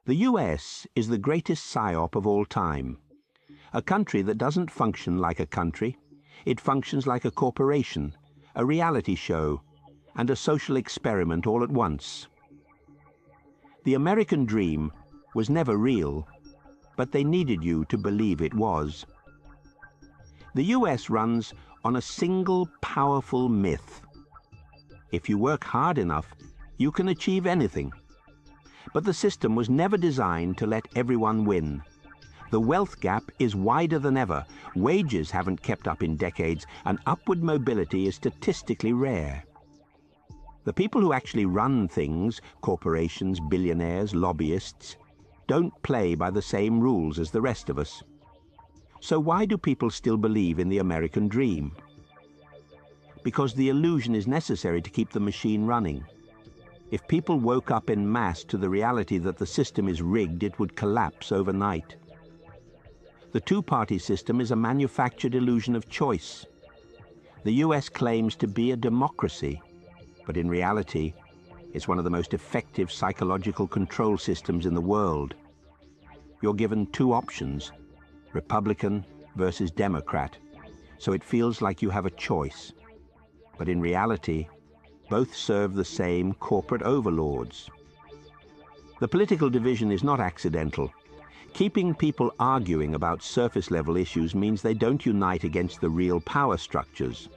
The US is the greatest psyop of all time. A country that doesn't function like a country. It functions like a corporation, a reality show, and a social experiment all at once. The American dream was never real, but they needed you to believe it was. The US runs on a single powerful myth. If you work hard enough, you can achieve anything. But the system was never designed to let everyone win. The wealth gap is wider than ever, wages haven't kept up in decades, and upward mobility is statistically rare. The people who actually run things, corporations, billionaires, lobbyists, don't play by the same rules as the rest of us. So why do people still believe in the American dream? Because the illusion is necessary to keep the machine running. If people woke up en masse to the reality that the system is rigged, it would collapse overnight. The two-party system is a manufactured illusion of choice. The US claims to be a democracy, but in reality, it's one of the most effective psychological control systems in the world. You're given two options, Republican versus Democrat, so it feels like you have a choice. But in reality, both serve the same corporate overlords. The political division is not accidental. Keeping people arguing about surface-level issues means they don't unite against the real power structures,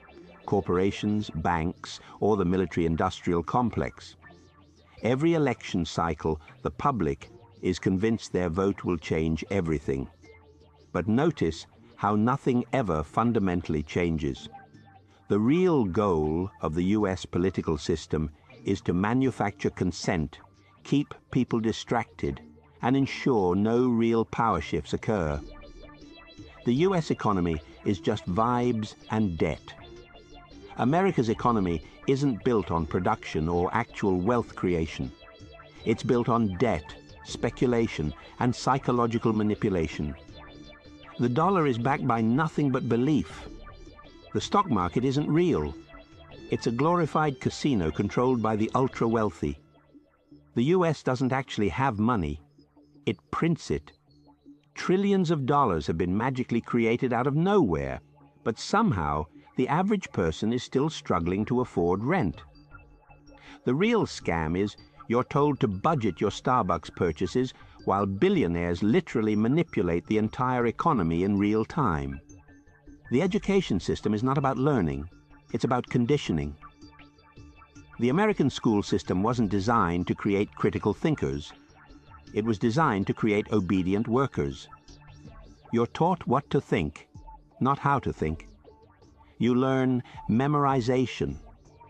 corporations, banks, or the military-industrial complex. Every election cycle, the public is convinced their vote will change everything. But notice how nothing ever fundamentally changes. The real goal of the US political system is to manufacture consent, keep people distracted, and ensure no real power shifts occur. The US economy is just vibes and debt. America's economy isn't built on production or actual wealth creation. It's built on debt, speculation, and psychological manipulation. The dollar is backed by nothing but belief. The stock market isn't real. It's a glorified casino controlled by the ultra-wealthy. The US doesn't actually have money. It prints it. Trillions of dollars have been magically created out of nowhere, but somehow the average person is still struggling to afford rent. The real scam is you're told to budget your Starbucks purchases while billionaires literally manipulate the entire economy in real time. The education system is not about learning, it's about conditioning. The American school system wasn't designed to create critical thinkers. It was designed to create obedient workers. You're taught what to think, not how to think. You learn memorization,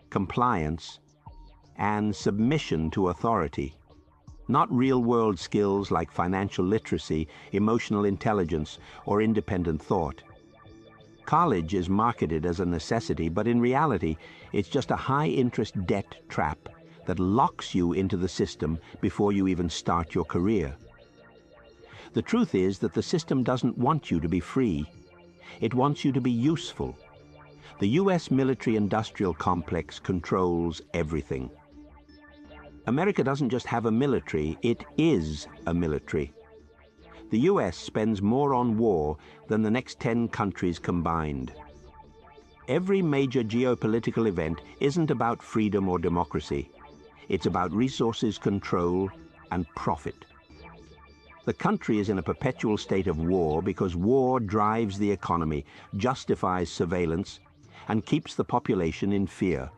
compliance, and submission to authority, not real-world skills like financial literacy, emotional intelligence, or independent thought. College is marketed as a necessity, but in reality, it's just a high-interest debt trap that locks you into the system before you even start your career. The truth is that the system doesn't want you to be free. It wants you to be useful. The US military-industrial complex controls everything. America doesn't just have a military, it is a military. The US spends more on war than the next 10 countries combined. Every major geopolitical event isn't about freedom or democracy. It's about resources control and profit. The country is in a perpetual state of war because war drives the economy, justifies surveillance, and keeps the population in fear.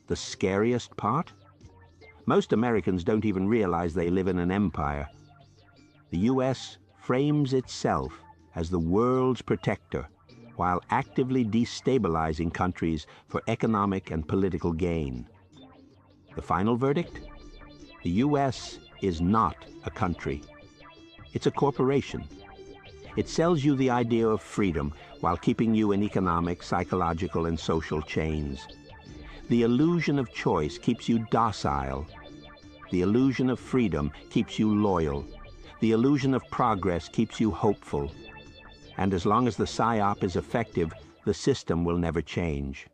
The scariest part? Most Americans don't even realize they live in an empire. The US frames itself as the world's protector while actively destabilizing countries for economic and political gain. The final verdict? The US is not a country. It's a corporation. It sells you the idea of freedom while keeping you in economic, psychological, and social chains. The illusion of choice keeps you docile. The illusion of freedom keeps you loyal. The illusion of progress keeps you hopeful. And as long as the psyop is effective, the system will never change.